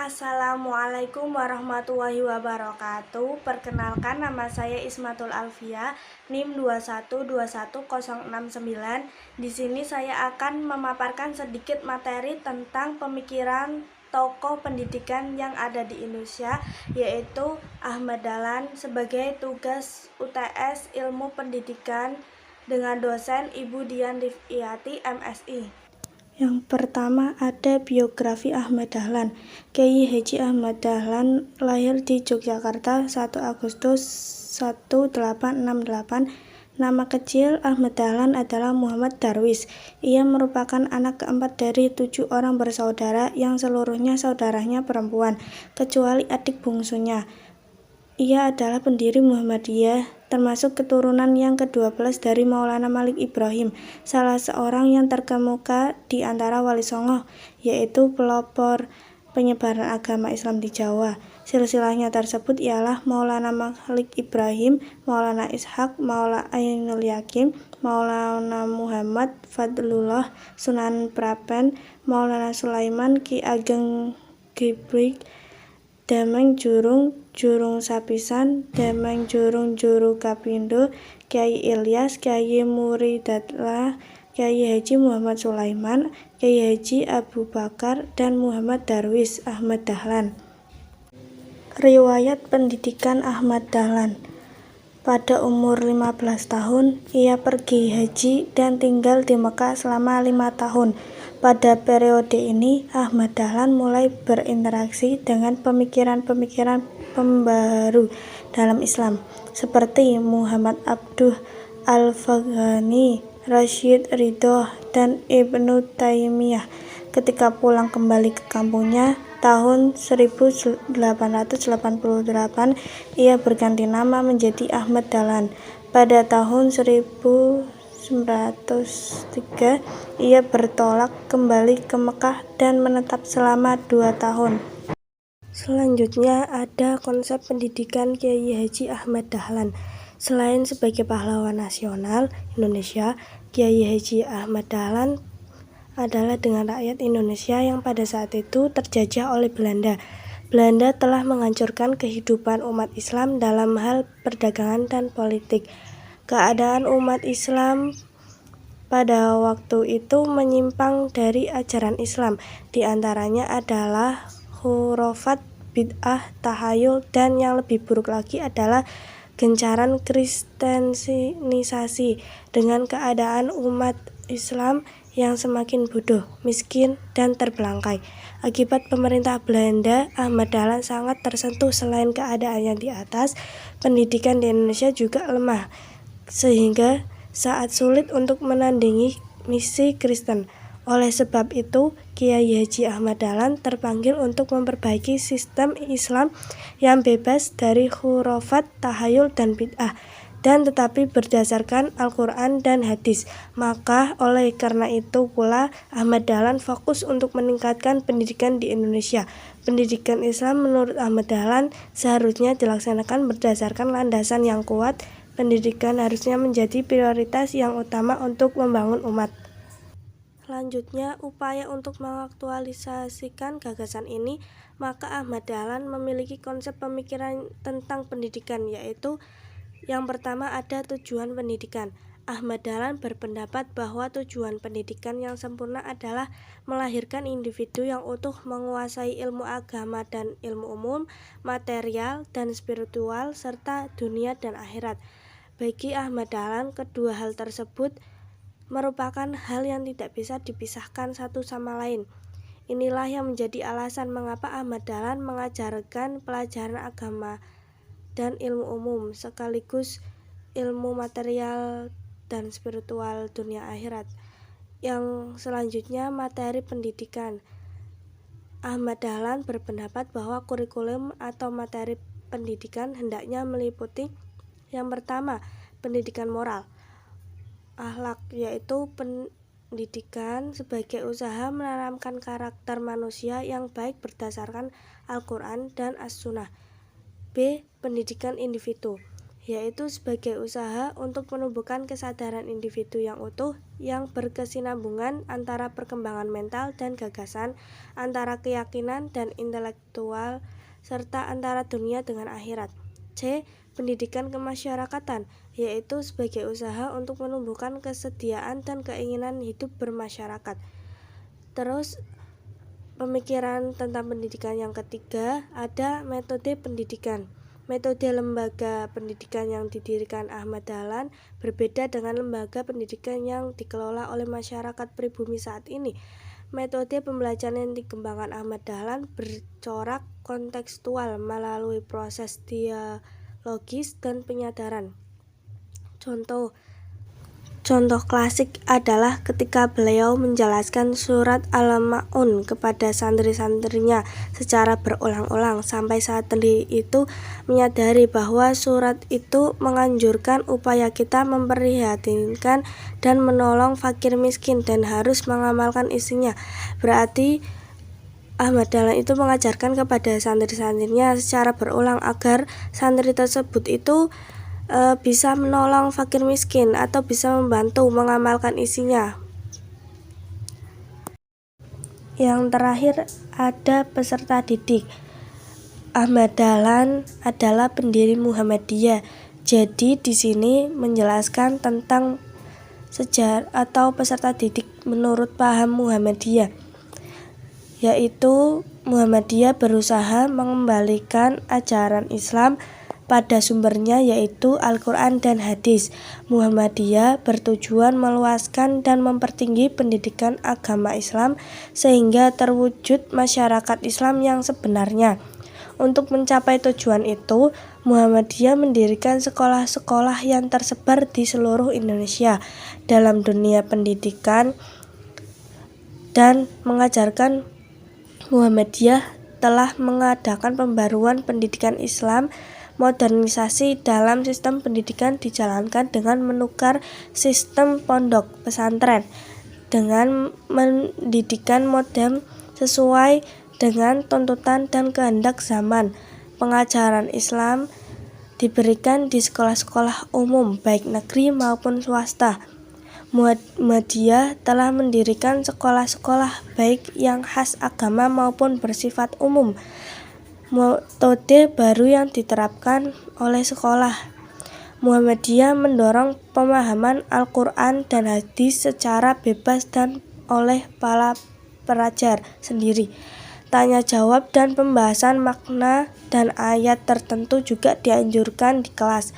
Assalamualaikum warahmatullahi wabarakatuh. Perkenalkan, nama saya Ismatul Alfia, NIM 2121069. Di sini saya akan memaparkan sedikit materi tentang pemikiran tokoh pendidikan yang ada di Indonesia, yaitu Ahmad Dahlan sebagai tugas UTS Ilmu Pendidikan dengan dosen Ibu Dian Rifiyati, MSI. Yang pertama ada biografi Ahmad Dahlan. Kiai Haji Ahmad Dahlan lahir di Yogyakarta 1 Agustus 1868. Nama kecil Ahmad Dahlan adalah Muhammad Darwis. Ia merupakan anak keempat dari 7 orang bersaudara yang seluruhnya saudaranya perempuan, kecuali adik bungsunya. Ia adalah pendiri Muhammadiyah, termasuk keturunan yang ke-12 dari Maulana Malik Ibrahim, salah seorang yang terkemuka di antara Wali Songo, yaitu pelopor penyebaran agama Islam di Jawa. Silsilahnya tersebut ialah Maulana Malik Ibrahim, Maulana Ishaq, Maulana Ainul Yakin, Maulana Muhammad Fadlullah, Sunan Prapen, Maulana Sulaiman, Ki Ageng Gibrik, Dameng Jurung, Jurung Sapisan, Dameng Jurung Juru Kapindo, Kyai Ilyas, Kyai Muridatlah, Kyai Haji Muhammad Sulaiman, Kyai Haji Abu Bakar, dan Muhammad Darwis Ahmad Dahlan. Riwayat pendidikan Ahmad Dahlan. Pada umur 15 tahun, ia pergi haji dan tinggal di Mekah selama 5 tahun. Pada periode ini, Ahmad Dahlan mulai berinteraksi dengan pemikiran-pemikiran pembaharu dalam Islam, seperti Muhammad Abduh Al-Faghani, Rashid Ridho, dan Ibnu Taimiyah. Ketika pulang kembali ke kampungnya, tahun 1888, ia berganti nama menjadi Ahmad Dahlan. Pada tahun 1903, ia bertolak kembali ke Mekah dan menetap selama 2 tahun. Selanjutnya ada konsep pendidikan Kiai Haji Ahmad Dahlan. Selain sebagai pahlawan nasional Indonesia, Kiai Haji Ahmad Dahlan adalah dengan rakyat Indonesia yang pada saat itu terjajah oleh Belanda. Belanda telah menghancurkan kehidupan umat Islam dalam hal perdagangan dan politik. Keadaan umat Islam pada waktu itu menyimpang dari ajaran Islam. Di antaranya adalah khurafat, bid'ah, tahayul, dan yang lebih buruk lagi adalah gencaran kristenisasi. Dengan keadaan umat Islam yang semakin bodoh, miskin, dan terbelangkai akibat pemerintah Belanda, Ahmad Dahlan sangat tersentuh. Selain keadaan yang di atas, pendidikan di Indonesia juga lemah, sehingga saat sulit untuk menandingi misi Kristen. Oleh sebab itu, Kiai Haji Ahmad Dahlan terpanggil untuk memperbaiki sistem Islam yang bebas dari khurafat, tahayul, dan bid'ah, dan tetapi berdasarkan Al-Quran dan hadis. Maka oleh karena itu pula Ahmad Dahlan fokus untuk meningkatkan pendidikan di Indonesia. Pendidikan Islam menurut Ahmad Dahlan seharusnya dilaksanakan berdasarkan landasan yang kuat. Pendidikan harusnya menjadi prioritas yang utama untuk membangun umat. Selanjutnya, upaya untuk mengaktualisasikan gagasan ini, maka Ahmad Dahlan memiliki konsep pemikiran tentang pendidikan, yaitu yang pertama ada tujuan pendidikan. Ahmad Dahlan berpendapat bahwa tujuan pendidikan yang sempurna adalah melahirkan individu yang utuh, menguasai ilmu agama dan ilmu umum, material dan spiritual, serta dunia dan akhirat. Bagi Ahmad Dahlan, kedua hal tersebut merupakan hal yang tidak bisa dipisahkan satu sama lain. Inilah yang menjadi alasan mengapa Ahmad Dahlan mengajarkan pelajaran agama dan ilmu umum, sekaligus ilmu material dan spiritual dunia akhirat. Yang selanjutnya, materi pendidikan. Ahmad Dahlan berpendapat bahwa kurikulum atau materi pendidikan hendaknya meliputi yang pertama, pendidikan moral, akhlak, yaitu pendidikan sebagai usaha menanamkan karakter manusia yang baik berdasarkan Al-Quran dan As-Sunnah. B. Pendidikan individu, yaitu sebagai usaha untuk menumbuhkan kesadaran individu yang utuh, yang berkesinambungan antara perkembangan mental dan gagasan, antara keyakinan dan intelektual, serta antara dunia dengan akhirat. C. Pendidikan kemasyarakatan, yaitu sebagai usaha untuk menumbuhkan kesediaan dan keinginan hidup bermasyarakat. Terus pemikiran tentang pendidikan yang ketiga, ada metode pendidikan. Metode lembaga pendidikan yang didirikan Ahmad Dahlan berbeda dengan lembaga pendidikan yang dikelola oleh masyarakat pribumi saat ini. Metode pembelajaran yang dikembangkan Ahmad Dahlan bercorak kontekstual melalui proses dialogis dan penyadaran. Contoh klasik adalah ketika beliau menjelaskan surat Al-Ma'un kepada santri-santrinya secara berulang-ulang sampai santri itu menyadari bahwa surat itu menganjurkan upaya kita memprihatinkan dan menolong fakir miskin dan harus mengamalkan isinya. Berarti Ahmad Dahlan itu mengajarkan kepada santri-santrinya secara berulang agar santri tersebut itu bisa menolong fakir miskin atau bisa membantu mengamalkan isinya. Yang terakhir ada peserta didik. Ahmad Dahlan adalah pendiri Muhammadiyah. Jadi di sini menjelaskan tentang sejarah atau peserta didik menurut paham Muhammadiyah, yaitu Muhammadiyah berusaha mengembalikan ajaran Islam pada sumbernya, yaitu Al-Quran dan hadis. Muhammadiyah bertujuan meluaskan dan mempertinggi pendidikan agama Islam sehingga terwujud masyarakat Islam yang sebenarnya. Untuk mencapai tujuan itu, Muhammadiyah mendirikan sekolah-sekolah yang tersebar di seluruh Indonesia dalam dunia pendidikan dan mengajarkan. Muhammadiyah telah mengadakan pembaruan pendidikan Islam. Modernisasi dalam sistem pendidikan dijalankan dengan menukar sistem pondok pesantren dengan pendidikan modern sesuai dengan tuntutan dan kehendak zaman. Pengajaran Islam diberikan di sekolah-sekolah umum baik negeri maupun swasta. Muhammadiyah telah mendirikan sekolah-sekolah baik yang khas agama maupun bersifat umum. Metode baru yang diterapkan oleh sekolah. Muhammadiyah mendorong pemahaman Al-Quran dan hadis secara bebas dan oleh para pelajar sendiri. Tanya jawab dan pembahasan makna dan ayat tertentu juga dianjurkan di kelas.